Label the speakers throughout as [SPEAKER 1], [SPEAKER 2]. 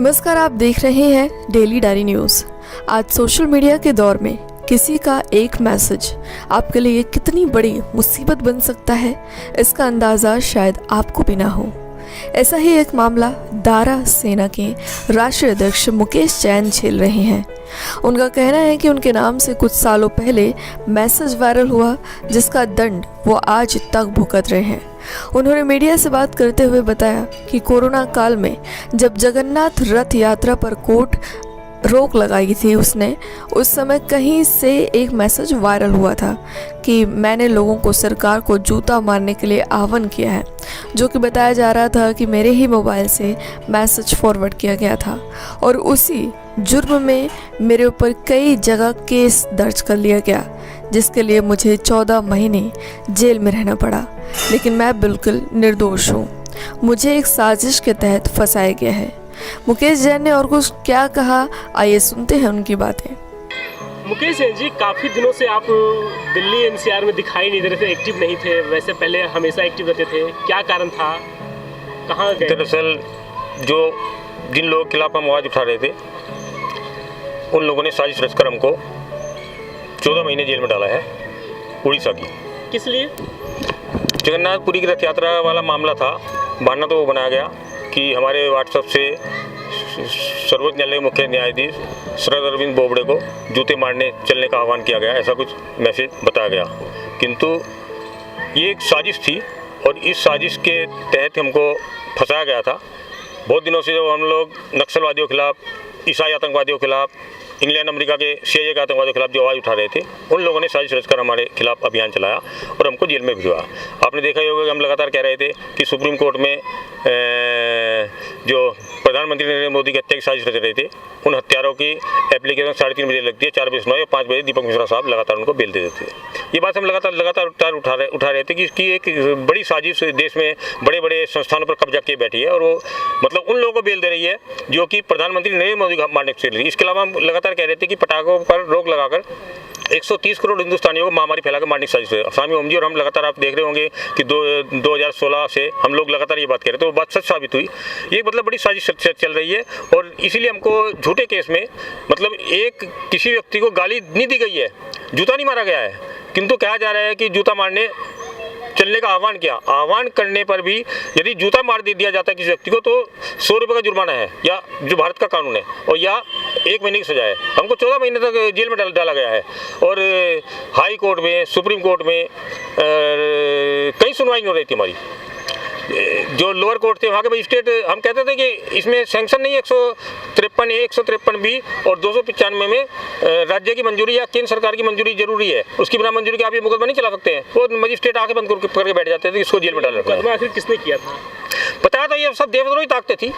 [SPEAKER 1] नमस्कार, आप देख रहे हैं डेली डायरी न्यूज़। आज सोशल मीडिया के दौर में किसी का एक मैसेज आपके लिए कितनी बड़ी मुसीबत बन सकता है, इसका अंदाज़ा शायद आपको भी ना हो। ऐसा ही एक मामला दारा सेना के राष्ट्रीय अध्यक्ष मुकेश जैन झेल रहे हैं। उनका कहना है कि उनके नाम से कुछ सालों पहले मैसेज वायरल हुआ, जिसका दंड वो आज तक भुगत रहे हैं। उन्होंने मीडिया से बात करते हुए बताया कि कोरोना काल में जब जगन्नाथ रथ यात्रा पर कोर्ट रोक लगाई थी उसने, उस समय कहीं से एक मैसेज वायरल हुआ था कि मैंने लोगों को सरकार को जूता मारने के लिए आह्वान किया है, जो कि बताया जा रहा था कि मेरे ही मोबाइल से मैसेज फॉरवर्ड किया गया था और उसी जुर्म में मेरे ऊपर कई जगह केस दर्ज कर लिया गया, जिसके लिए मुझे 14 महीने जेल में रहना पड़ा। लेकिन मैं बिल्कुल निर्दोष हूँ, मुझे एक साजिश के तहत फंसाया गया है। मुकेश जैन ने और कुछ क्या कहा, आइए सुनते हैं उनकी बातें।
[SPEAKER 2] मुकेश जैन जी, काफ़ी दिनों से आप दिल्ली एनसीआर में दिखाई नहीं दे रहे थे, एक्टिव नहीं थे। वैसे पहले हमेशा एक्टिव रहते थे, क्या कारण था, कहाँ गए?
[SPEAKER 3] दरअसल जिन लोगों के खिलाफ हम आवाज़ उठा रहे थे, उन लोगों ने साजिश रचकर हमको 14 महीने जेल में डाला है, उड़ीसा की।
[SPEAKER 2] किस लिए?
[SPEAKER 3] जगन्नाथपुरी की रथ यात्रा वाला मामला था। बहाना तो वो बनाया गया कि हमारे व्हाट्सएप से सर्वोच्च न्यायालय के मुख्य न्यायाधीश शरद अरविंद बोबड़े को जूते मारने चलने का आह्वान किया गया, ऐसा कुछ मैसेज बताया गया। किंतु ये एक साजिश थी और इस साजिश के तहत हमको फंसाया गया था। बहुत दिनों से जब हम लोग नक्सलवादियों के खिलाफ, ईसाई आतंकवादियों के खिलाफ, इंग्लैंड अमेरिका के CIA के आतंकवादियों के खिलाफ जो आवाज़ उठा रहे थे, उन लोगों ने साजिश रचकर हमारे खिलाफ अभियान चलाया और हमको जेल में भिजवाया। आपने देखा ही होगा कि हम लगातार कह रहे थे कि सुप्रीम कोर्ट में जो प्रधानमंत्री नरेंद्र मोदी की हत्या की साजिश रच रहे थे, उन हत्यारों की एप्लीकेशन 3:30 बजे लगती है, 4 बजे सुनाई और 5 बजे दीपक मिश्रा साहब लगातार उनको बेल दे देते थे। ये बात हम लगातार उठा रहे थे कि इसकी एक बड़ी साजिश देश में बड़े बड़े संस्थानों पर कब्जा किए बैठी है और वो मतलब उन लोगों को बेल दे रही है जो कि प्रधानमंत्री नरेंद्र मोदी का मारने से रही। इसके अलावा हम लगातार कह रहे थे कि पटाखों पर रोक लगाकर 130 करोड़ हिंदुस्तानियों को महामारी फैलाकर मारने की साजिश है। स्वामी ओम जी और हम लगातार आप देख रहे होंगे कि 2016 से हम लोग लगातार ये बात कह रहे थे, वो बात सच साबित हुई। ये मतलब बड़ी साजिश चल रही है और इसीलिए हमको झूठे केस में मतलब एक किसी व्यक्ति को गाली नहीं दी गई है, जूता नहीं मारा गया है, किंतु कहा जा रहा है कि जूता मारने चलने का आह्वान किया। आह्वान करने पर भी यदि जूता मार दिया जाता है किसी व्यक्ति को तो 100 रुपये का जुर्माना है, या जो भारत का कानून है, और या 1 महीने की सजा है। हमको 14 महीने तक जेल में डाला गया है और हाई कोर्ट में, सुप्रीम कोर्ट में कई सुनवाई नहीं हो रही थी हमारी। जो लोअर कोर्ट थे वहाँ के मजिस्ट्रेट, हम कहते थे कि इसमें सैंक्शन नहीं है 153A, 153B और 295 में राज्य की मंजूरी या केंद्र सरकार की मंजूरी जरूरी है। उसकी बिना मंजूरी के आप ये मुकदमा नहीं चला सकते हैं। वो मजिस्ट्रेट आके बंद करके बैठ जाते थे, इसको जेल में डाल रखा है।
[SPEAKER 2] आखिर किसने किया था?
[SPEAKER 3] बताया था ये सब देवद्रोही ताकतें थी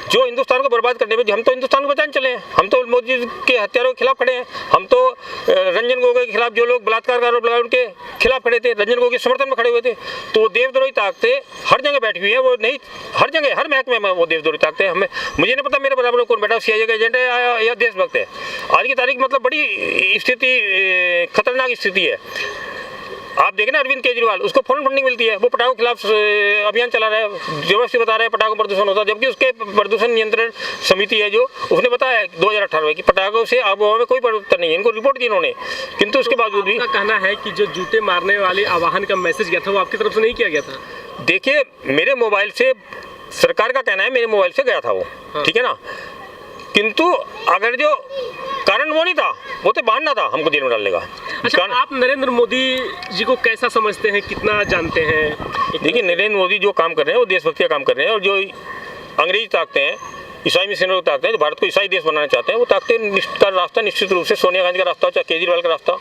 [SPEAKER 3] जो हिंदुस्तान को बर्बाद करने में। हम तो हिंदुस्तान को बचाने चले हैं, हम तो मोदी जी के हत्यारों के खिलाफ खड़े हैं। हम तो रंजन गोगोई के खिलाफ, जो लोग बलात्कार का आरोप लगाए उनके खिलाफ खड़े थे, रंजन गोगोई के समर्थन में खड़े हुए थे। तो वो देवद्रोही ताकतें हर जगह बैठी हुई है, वो नहीं हर जगह, हर महकमे में वो देवद्रोही ताकतें। मुझे नहीं पता मेरे बराबर कौन बैठा, CIA का एजेंट है या देशभक्त है। आज की तारीख मतलब बड़ी स्थिति, खतरनाक स्थिति है। आप देखें ना, अरविंद केजरीवाल, उसको फॉरेन फंडिंग मिलती है, वो पटाखों के खिलाफ अभियान चला रहा है, जबरदस्ती बता रहा है पटाखों प्रदूषण होता है, जबकि उसके प्रदूषण नियंत्रण समिति है जो उसने बताया 2018 में कि पटाखों से आबोहवा में कोई परिवर्तन नहीं है। इनको रिपोर्ट दी इन्होंने, किंतु उसके बावजूद भी
[SPEAKER 2] कहना है कि जो जूते मारने वाले आह्वान का मैसेज गया था वो आपकी तरफ से नहीं किया गया था।
[SPEAKER 3] देखिए, मेरे मोबाइल से, सरकार का कहना है मेरे मोबाइल से गया था वो, ठीक है ना, किंतु अगर जो कारण वो नहीं था, वो तो बहाना था हमको जेल में डालने का।
[SPEAKER 2] अच्छा, आप नरेंद्र मोदी जी को कैसा समझते हैं, कितना जानते हैं?
[SPEAKER 3] देखिए, नरेंद्र मोदी जो काम कर रहे हैं वो देशभक्ति का काम कर रहे हैं, और जो अंग्रेजी ताकतें हैं, ईसाई मिशनरी ताकतें हैं, जो भारत को ईसाई देश बनाना चाहते हैं, वो ताकतें का रास्ता निश्चित रूप से सोनिया गांधी का रास्ता, चाहे केजरीवाल का रास्ता,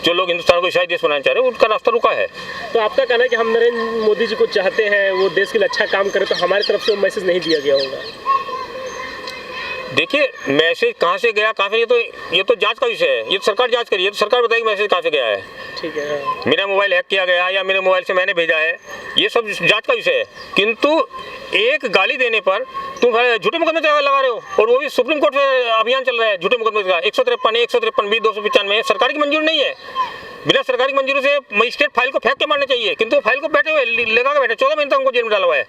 [SPEAKER 3] जो लोग हिंदुस्तान को ईसाई देश बनाना चाह रहे हैं, उनका रास्ता रुका है।
[SPEAKER 2] तो आपका कहना है कि हम नरेंद्र मोदी जी को चाहते हैं, वो देश के लिए अच्छा काम करे, तो हमारी तरफ से वो मैसेज नहीं दिया गया होगा?
[SPEAKER 3] देखिए, मैसेज कहाँ से गया, कहाँ से, ये तो जांच का विषय है, ये तो सरकार जांच करिए, तो सरकार बताएगी मैसेज कहाँ से गया है।
[SPEAKER 2] ठीक है,
[SPEAKER 3] मेरा मोबाइल हैक किया गया या मेरे मोबाइल से मैंने भेजा है, ये सब जांच का विषय है। किंतु एक गाली देने पर तुम झूठे मुकदमे लगा रहे हो, और वो भी सुप्रीम कोर्ट में अभियान चल रहा है झूठे मुकदमे का। 153A, 153B, 295 सरकार की मंजूरी नहीं है। बिना सरकारी मंजूरी से मजिस्ट्रेट फाइल को फेंक के मारना चाहिए, किंतु फाइल को बैठे हुए लगा के बैठे, 14 महीने तक उनको जेल में डाला हुआ है।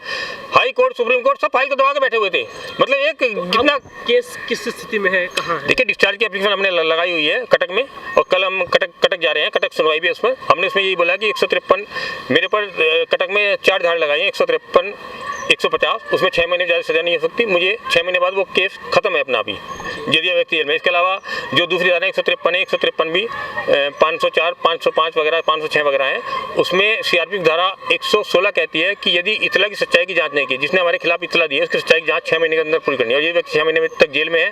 [SPEAKER 3] हाई कोर्ट, सुप्रीम कोर्ट सब फाइल को दबा के बैठे हुए थे। मतलब एक कितना
[SPEAKER 2] केस किस स्थिति में है, कहाँ है?
[SPEAKER 3] देखिए, डिस्चार्ज की एप्लीकेशन हमने लगाई हुई है कटक में, और कल हम कटक जा रहे हैं, कटक सुनवाई भी है उसमें। हमने उसमें यही बोला कि 153 मेरे पर कटक में 4 धारा लगाई है, 153, 150, उसमें 6 महीने ज़्यादा सजा नहीं हो सकती। मुझे 6 महीने बाद वो केस खत्म है अपना अभी, यदि व्यक्ति जेल में। इसके अलावा जो दूसरी धारा 153 है, 153 भी 504, 505 वगैरह, 506 वगैरह है, उसमें सीआरपीसी धारा 116 कहती है कि यदि इतला की सच्चाई की जांच नहीं की, जिसने हमारे खिलाफ इतला दी है उसकी सच्चाई की जांच 6 महीने के अंदर पूरी करनी है, और ये व्यक्ति 6 महीने तक जेल में है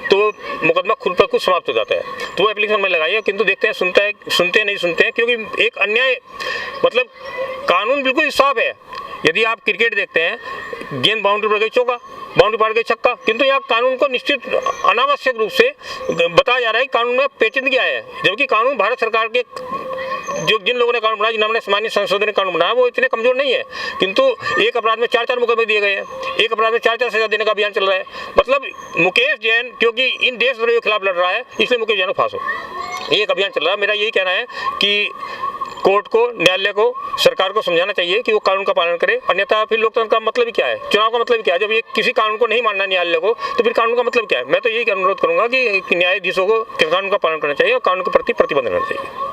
[SPEAKER 3] तो मुकदमा खुद पर खुद समाप्त हो जाता है। तो वो एप्लीकेशन में लगाई है, किंतु देखते हैं सुनते नहीं सुनते हैं, क्योंकि एक अन्याय, मतलब कानून बिल्कुल साफ है। यदि आप क्रिकेट देखते हैं, गेंद बाउंड्री पर गई चौका, बाउंड्री पार गई छक्का, किंतु यहाँ कानून को निश्चित अनावश्यक रूप से बताया जा रहा है कि कानून में पेचीदगी है, जबकि कानून भारत सरकार के जिन लोगों ने कानून बनाया, जिन्होंने सामान्य संसद ने कानून बनाया, वो इतने कमजोर नहीं है, किंतु एक अपराध में 4-4 मुकदमे दिए गए हैं, एक अपराध में 4-4 सजा देने का अभियान चल रहा है। मतलब मुकेश जैन क्योंकि इन देशद्रोहियों के खिलाफ लड़ रहा है, इसलिए मुकेश जैन को फांसो, ये एक अभियान चल रहा है। मेरा यही कहना है कि कोर्ट को, न्यायालय को, सरकार को समझाना चाहिए कि वो कानून का पालन करे, अन्यथा फिर लोकतंत्र का मतलब ही क्या है, चुनाव का मतलब क्या है? जब ये किसी कानून को नहीं मानना न्यायालय को, तो फिर कानून का मतलब क्या है? मैं तो यही अनुरोध करूंगा कि न्यायाधीशों को कानून का पालन करना चाहिए और कानून के प्रति प्रतिबद्ध रहना चाहिए।